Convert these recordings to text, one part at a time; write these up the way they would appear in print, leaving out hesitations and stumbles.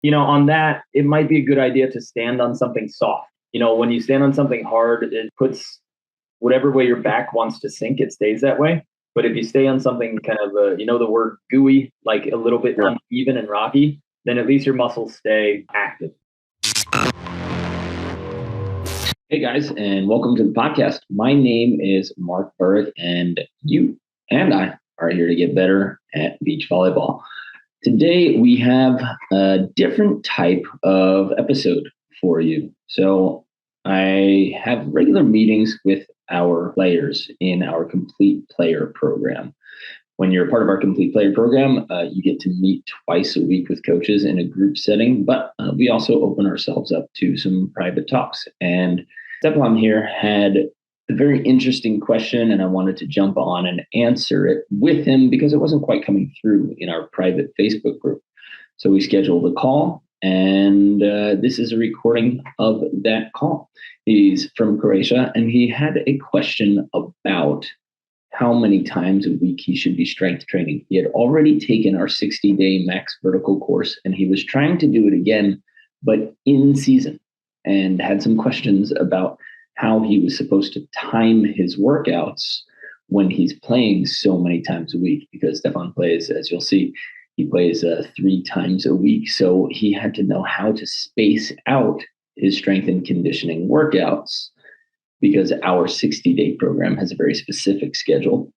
On that, it might be a good idea to stand on something soft. When you stand on something hard, it puts whatever way your back wants to sink, it stays that way. But if you stay on something kind of, the word gooey, like a little bit uneven and rocky, then at least your muscles stay active. Hey guys, and welcome to the podcast. My name is Mark Burrick, and you and I are here to get better at beach volleyball. Today we have a different type of episode for you. So I have regular meetings with our players in our Complete Player program. When you're a part of our Complete Player program, you get to meet twice a week with coaches in a group setting, but we also open ourselves up to some private talks. And Stefan here had a very interesting question, and I wanted to jump on and answer it with him because it wasn't quite coming through in our private Facebook group. So we scheduled a call, and this is a recording of that call. He's from Croatia, and he had a question about how many times a week he should be strength training. He had already taken our 60-day max vertical course, and he was trying to do it again, but in season, and had some questions about how he was supposed to time his workouts when he's playing so many times a week, because Stefan plays, as you'll see, he plays 3 times a week. So he had to know how to space out his strength and conditioning workouts, because our 60-day program has a very specific schedule.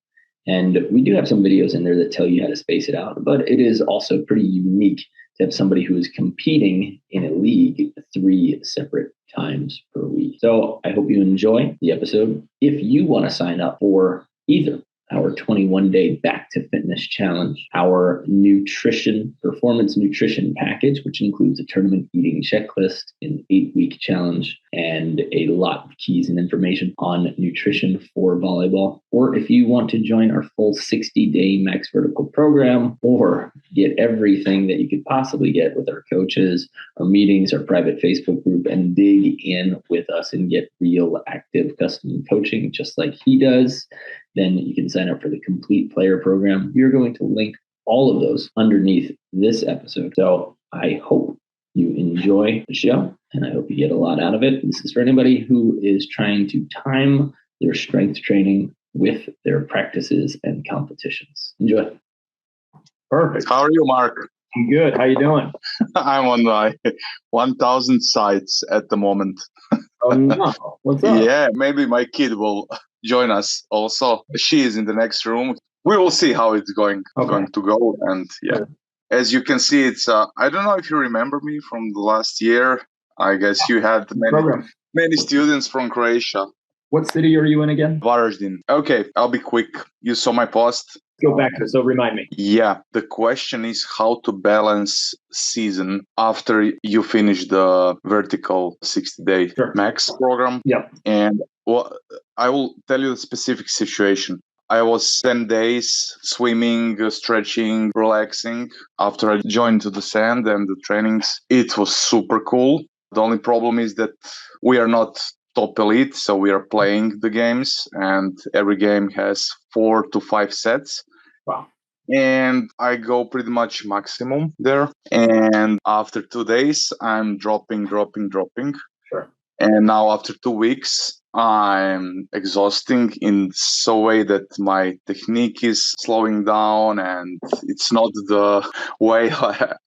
And we do have some videos in there that tell you how to space it out, but it is also pretty unique to have somebody who is competing in a league 3 separate times per week. So I hope you enjoy the episode. If you want to sign up for either our 21-day Back to Fitness Challenge, our performance nutrition package, which includes a tournament eating checklist, an 8-week challenge, and a lot of keys and information on nutrition for volleyball. Or if you want to join our full 60-day Max Vertical program, or get everything that you could possibly get with our coaches, our meetings, our private Facebook group, and dig in with us and get real active custom coaching just like he does, then you can sign up for the Complete Player program. We're going to link all of those underneath this episode. So I hope you enjoy the show, and I hope you get a lot out of it. This is for anybody who is trying to time their strength training with their practices and competitions. Enjoy. Perfect. How are you, Mark? I'm good. How you doing? I'm on my 1,000 sites at the moment. Oh, no. What's up? Yeah, maybe my kid will join us also. She is in the next room. We will see how it's going to go. And yeah, as you can see, it's I don't know if you remember me from the last year. I guess you had many students from Croatia. What city are you in again? Varaždin. Okay, I'll be quick. You saw my post. Go back to it, so remind me. Yeah, the question is how to balance season after you finish the vertical 60-day max program. Yeah. And I will tell you the specific situation. I was 10 days swimming, stretching, relaxing after I joined to the sand and the trainings. It was super cool. The only problem is that we are not top elite, so we are playing the games, and every game has 4 to 5 sets. Wow. And I go pretty much maximum there. And after 2 days, I'm dropping. Sure. And now after 2 weeks, I'm exhausting in so way that my technique is slowing down, and it's not the way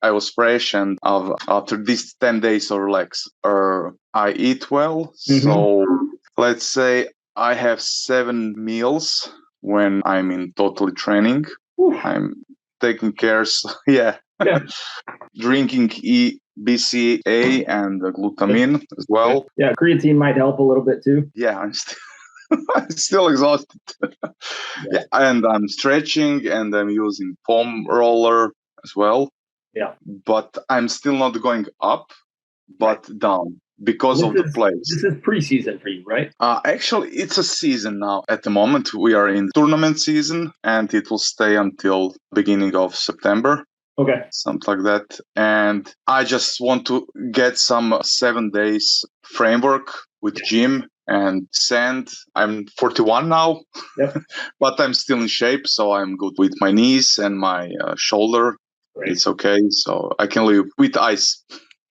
I was fresh. And after these 10 days of relax, I eat well. Mm-hmm. So let's say I have 7 meals when I'm in totally training. Ooh. I'm taking care, drinking BCA and glutamine as well. Yeah, creatine might help a little bit too. Yeah, I'm still exhausted. Yeah, and I'm stretching and I'm using foam roller as well. Yeah, but I'm still not going up, but down because of the place. This is preseason for you, right? Actually, it's a season now. At the moment, we are in tournament season, and it will stay until beginning of September. Okay. Something like that. And I just want to get some 7 days framework with gym and sand. I'm 41 now, but I'm still in shape. So I'm good with my knees and my shoulder Great. It's okay. So I can live with ice.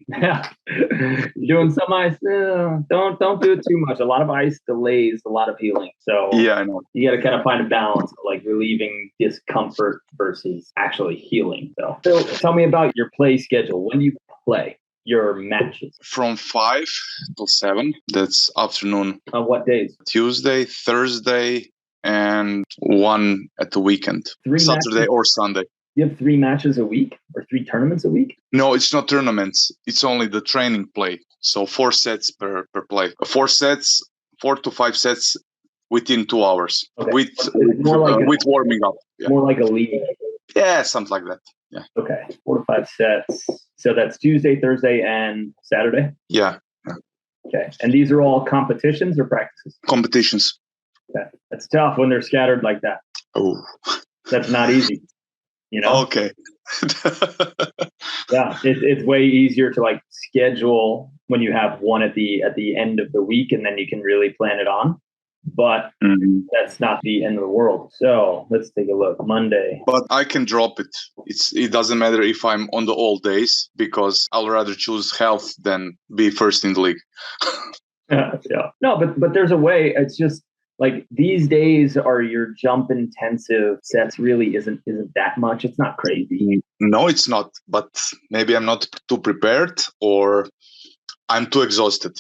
Yeah, you're doing some ice. Don't do it too much. A lot of ice delays a lot of healing. So Yeah, I know. you got to kind of find a balance of like relieving discomfort versus actually healing. So tell me about your play schedule. When do you play your matches? From 5 till 7. That's afternoon. On what days? Tuesday, Thursday, and one at the weekend. Saturday or Sunday. You have 3 matches a week or 3 tournaments a week? No, it's not tournaments. It's only the training play. So 4 sets per play. 4 sets, 4 to 5 sets within 2 hours. Okay. With warming up. Yeah. More like a league. Yeah, something like that. Yeah. Okay. 4 to 5 sets. So that's Tuesday, Thursday, and Saturday? Yeah. Okay. And these are all competitions or practices? Competitions. Okay. That's tough when they're scattered like that. Oh. That's not easy. You know? Okay. Yeah, it's way easier to like schedule when you have one at the end of the week, and then you can really plan it on. But that's not the end of the world. So let's take a look. Monday. But I can drop it. It doesn't matter if I'm on the all days, because I'll rather choose health than be first in the league. Yeah. No, but there's a way. It's just like these days are your jump intensive sets really isn't that much. It's not crazy. No, it's not. But maybe I'm not too prepared, or I'm too exhausted.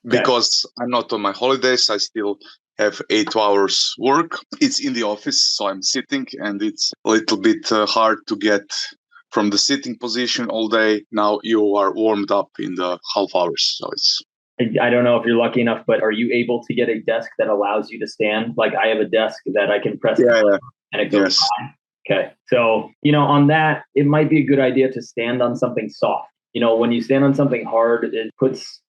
Because I'm not on my holidays. I still have 8 hours work. It's in the office, so I'm sitting, and it's a little bit hard to get from the sitting position all day. Now you are warmed up in the half hours. So it's... I don't know if you're lucky enough, but are you able to get a desk that allows you to stand? Like I have a desk that I can press and it goes by. Okay. So, on that, it might be a good idea to stand on something soft. When you stand on something hard, it puts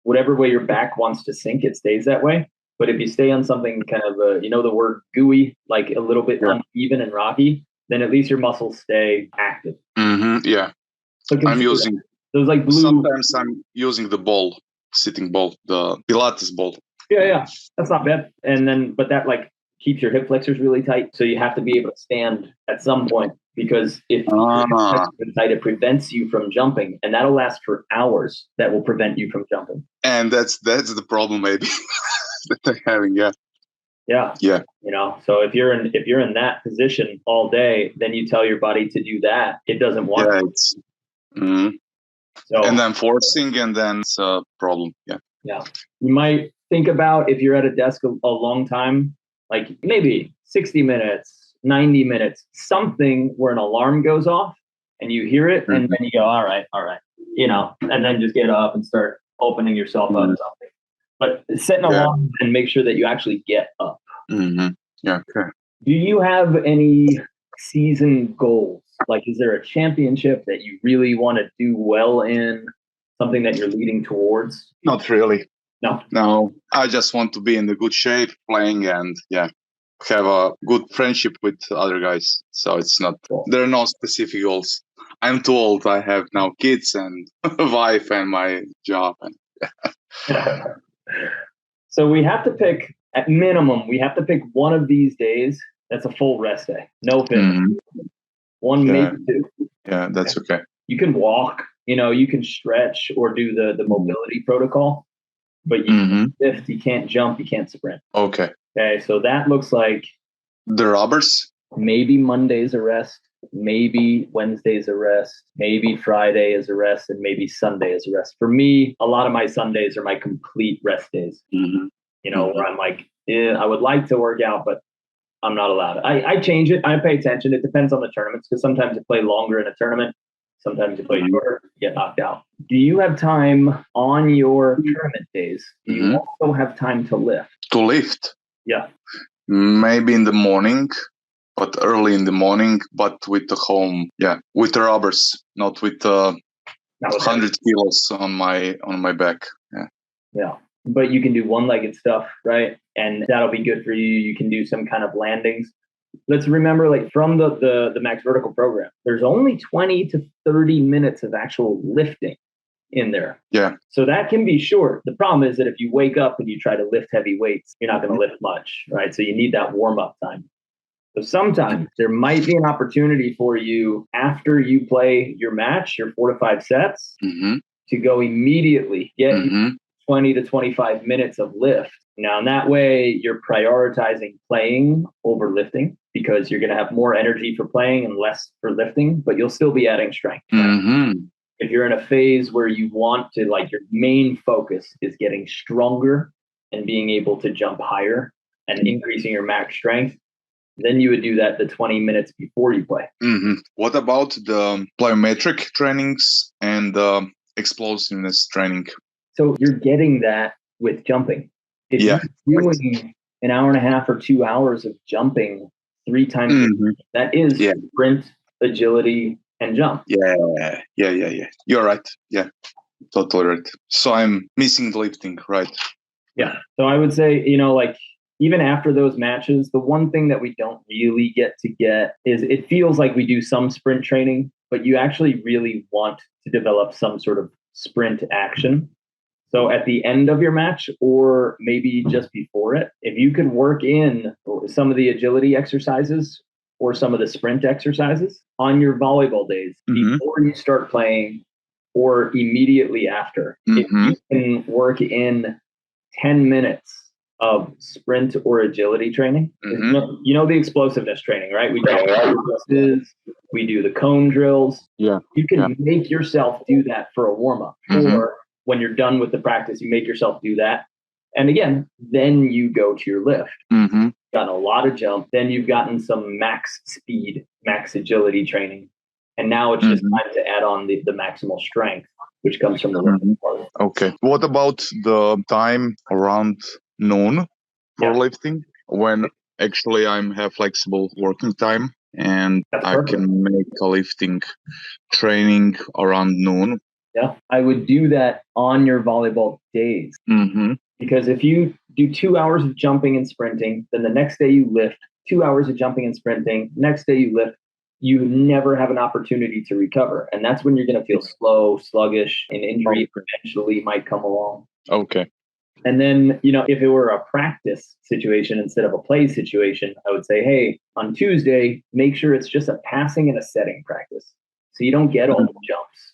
whatever way your back wants to sink, it stays that way. But if you stay on something kind of, the word gooey, like a little bit uneven and rocky, then at least your muscles stay active. Yeah. So I'm using those like blue. Sometimes I'm using the ball. Sitting ball, the Pilates ball. Yeah, that's not bad. And then, but that like keeps your hip flexors really tight. So you have to be able to stand at some point, because if your hip flexors are tight, it prevents you from jumping, and that'll last for hours. That will prevent you from jumping. And that's the problem, maybe that they're having. Yeah. So if you're in that position all day, then you tell your body to do that. It doesn't want to. It's. So, and then forcing, and then it's a problem. Yeah. You might think about, if you're at a desk a long time, like maybe 60 minutes, 90 minutes, something where an alarm goes off and you hear it, and then you go, all right, and then just get up and start opening yourself up to something. But set an alarm and make sure that you actually get up. Yeah. Okay. Do you have any season goals? Like, is there a championship that you really want to do well in? Something that you're leading towards? Not really. No. I just want to be in the good shape playing, and have a good friendship with other guys. So it's not. There are no specific goals. I'm too old. I have now kids and a wife and my job. So we have to pick, at minimum, one of these days that's a full rest day. No fitness. One, maybe 2. Yeah, that's okay. You can walk, you can stretch or do the mobility protocol, but you can't jump, you can't sprint. Okay, so that looks like the rubbers. Maybe Monday's a rest, maybe Wednesday's a rest, maybe Friday is a rest, and maybe Sunday is a rest. For me, a lot of my Sundays are my complete rest days. Where I'm like, I would like to work out, but I'm not allowed. I change it. I pay attention. It depends on the tournaments, because sometimes you play longer in a tournament. Sometimes you play shorter, you get knocked out. Do you have time on your tournament days? Do you also have time to lift? To lift? Yeah. Maybe in the morning, but early in the morning, but with the with the rubbers, not with 100 kilos on my back. Yeah. But you can do one-legged stuff, right? And that'll be good for you. You can do some kind of landings. Let's remember, like from the Max Vertical program, there's only 20 to 30 minutes of actual lifting in there. Yeah. So that can be short. The problem is that if you wake up and you try to lift heavy weights, you're not going to lift much, right? So you need that warm-up time. So sometimes there might be an opportunity for you after you play your match, your 4 to 5 sets, to go immediately get 20 to 25 minutes of lift. Now, in that way, you're prioritizing playing over lifting because you're going to have more energy for playing and less for lifting, but you'll still be adding strength. If you're in a phase where you want to, like, your main focus is getting stronger and being able to jump higher and increasing your max strength, then you would do that the 20 minutes before you play. What about the plyometric trainings and explosiveness training? So you're getting that with jumping. If you're doing an hour and a half or 2 hours of jumping 3 times a week, that is sprint, agility, and jump. Yeah. You're right. Yeah, totally right. So I'm missing the lifting, right? Yeah. So I would say, like, even after those matches, the one thing that we don't really get is it feels like we do some sprint training, but you actually really want to develop some sort of sprint action. So at the end of your match, or maybe just before it, if you could work in some of the agility exercises or some of the sprint exercises on your volleyball days before you start playing or immediately after, if you can work in 10 minutes of sprint or agility training. The explosiveness training, right? We do the cone drills. Yeah. You can make yourself do that for a warm-up. Or when you're done with the practice, you make yourself do that. And again, then you go to your lift. Gotten a lot of jump. Then you've gotten some max speed, max agility training. And now it's just time to add on the maximal strength, which comes from the lifting part. Okay. What about the time around noon for lifting, when actually I have flexible working time and I can make a lifting training around noon? Yeah, I would do that on your volleyball days. Because if you do 2 hours of jumping and sprinting, then the next day you lift, 2 hours of jumping and sprinting, next day you lift, you never have an opportunity to recover. And that's when you're going to feel slow, sluggish, and injury eventually might come along. Okay. And then, if it were a practice situation instead of a play situation, I would say, hey, on Tuesday, make sure it's just a passing and a setting practice. So you don't get all the jumps.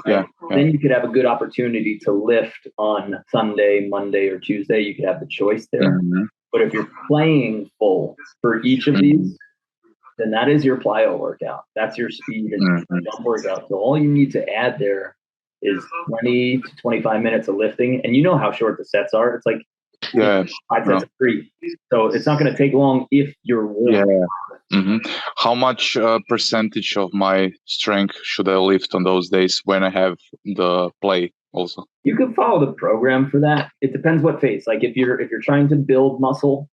Right? Then you could have a good opportunity to lift on Sunday, Monday, or Tuesday. You could have the choice there. But if you're playing full for each of these, then that is your plyo workout. That's your speed and jump workout. So all you need to add there is 20 to 25 minutes of lifting. And you know how short the sets are. It's like 5 sets of 3. So it's not going to take long if you're warm. How much percentage of my strength should I lift on those days when I have the play also? You can follow the program for that. It depends what phase. Like if you're trying to build muscle,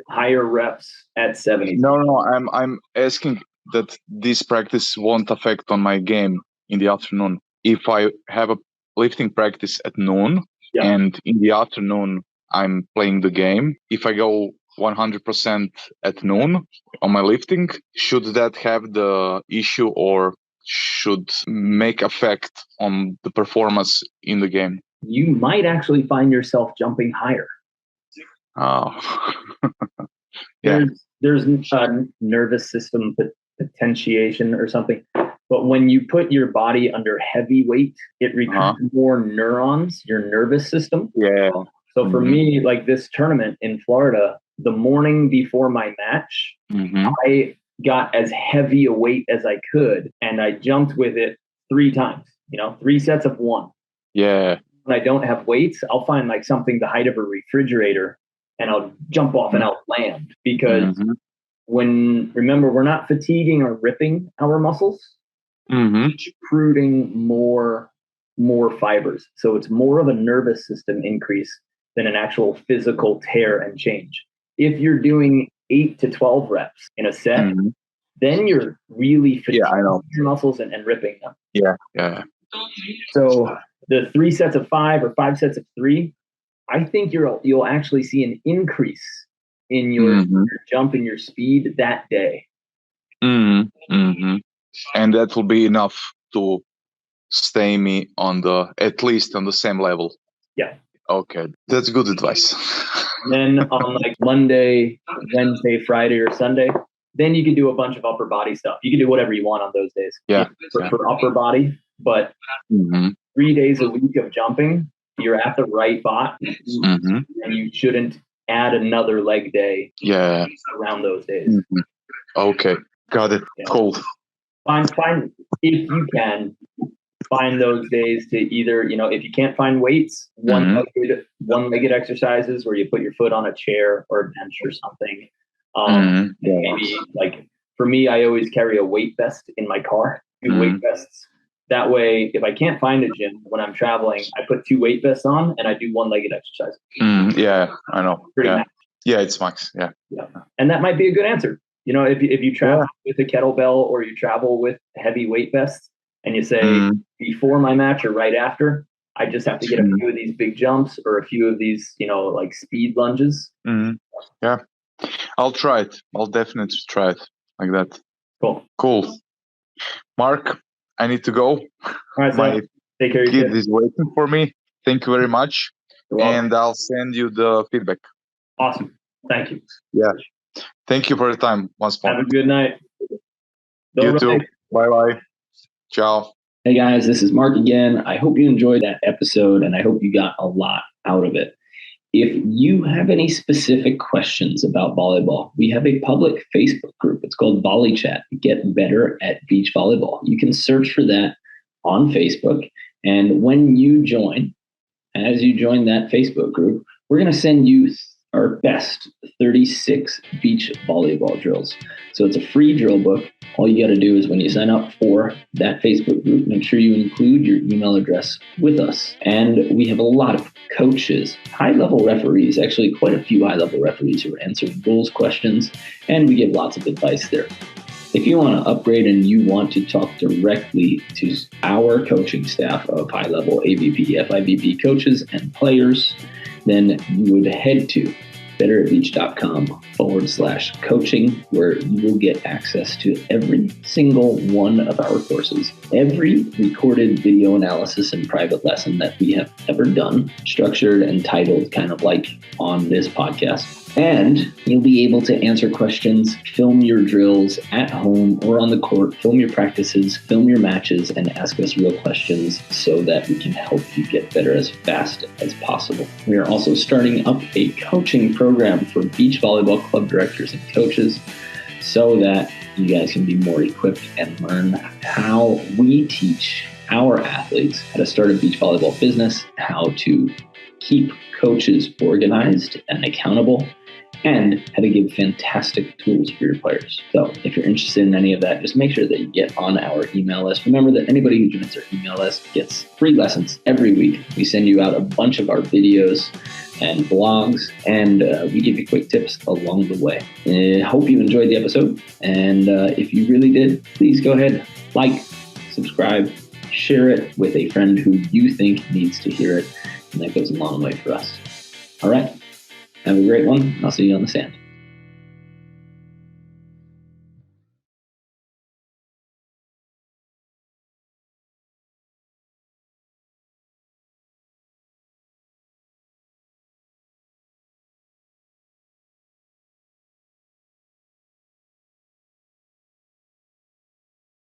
higher reps at 70. No, I'm asking that this practice won't affect on my game in the afternoon. If I have a lifting practice at noon and in the afternoon I'm playing the game, if I go 100% at noon on my lifting, should that have the issue or should make effect on the performance in the game? You might actually find yourself jumping higher. Oh. There's a nervous system potentiation or something. But when you put your body under heavy weight, it recruits more neurons, your nervous system. Yeah. So for me, like this tournament in Florida, the morning before my match, I got as heavy a weight as I could, and I jumped with it 3 times, 3 sets of 1. Yeah. When I don't have weights, I'll find like something the height of a refrigerator, and I'll jump off and I'll land. Because remember, we're not fatiguing or ripping our muscles. Recruiting more fibers. So it's more of a nervous system increase than an actual physical tear and change. If you're doing 8 to 12 reps in a set, then you're really fatiguing your muscles and ripping them. Yeah. So the 3 sets of 5 or 5 sets of 3, I think you'll actually see an increase in your jump and your speed that day. And that will be enough to stay me at least on the same level. Yeah. Okay, that's good advice. Then on like Monday, Wednesday, Friday, or Sunday, then you can do a bunch of upper body stuff. You can do whatever you want on those days. Yeah. For upper body, but 3 days a week of jumping, you're at the right bot, and you shouldn't add another leg day around those days. Okay, got it. Yeah. Cool. Find if you can find those days to either, if you can't find weights, one-legged exercises where you put your foot on a chair or a bench or something. Maybe like for me, I always carry a weight vest in my car, 2 weight vests. That way, if I can't find a gym when I'm traveling, I put 2 weight vests on and I do one-legged exercises. Yeah, I know. Yeah, it's max. Yeah. And that might be a good answer. If you travel with a kettlebell or you travel with heavy weight vests and you say before my match or right after, I just have to get a few of these big jumps or a few of these, like speed lunges. Yeah, I'll try it. I'll definitely try it like that. Cool. Mark, I need to go. All right, my take care of kid is waiting for me. Thank you very much. And I'll send you the feedback. Awesome. Thank you. Yeah. Thank you for your time once more. Have a good night. You too. Bye-bye. Ciao. Hey guys, this is Mark again. I hope you enjoyed that episode and I hope you got a lot out of it. If you have any specific questions about volleyball, we have a public Facebook group. It's called Volley Chat, Get Better at Beach Volleyball. You can search for that on Facebook. And when you join, as you join that Facebook group, we're going to send you our best 36 beach volleyball drills. So it's a free drill book. All you got to do is when you sign up for that Facebook group, make sure you include your email address with us. And we have a lot of coaches, high-level referees, actually quite a few high-level referees who are answering rules questions, and we give lots of advice there. If you want to upgrade and you want to talk directly to our coaching staff of high-level AVP, FIVP coaches and players, then you would head to betteratbeach.com/coaching, where you will get access to every single one of our courses, every recorded video analysis and private lesson that we have ever done, structured and titled kind of like on this podcast. And you'll be able to answer questions, film your drills at home or on the court, film your practices, film your matches, and ask us real questions so that we can help you get better as fast as possible. We are also starting up a coaching program for beach volleyball club directors and coaches so that you guys can be more equipped and learn how we teach our athletes how to start a beach volleyball business, how to keep coaches organized and accountable, and how to give fantastic tools for your players. So if you're interested in any of that, just make sure that you get on our email list. Remember that anybody who joins our email list gets free lessons every week. We send you out a bunch of our videos and blogs, and we give you quick tips along the way. I hope you enjoyed the episode, and if you really did, please go ahead, like, subscribe, share it with a friend who you think needs to hear it, and that goes a long way for us. All right. Have a great one. I'll see you on the sand.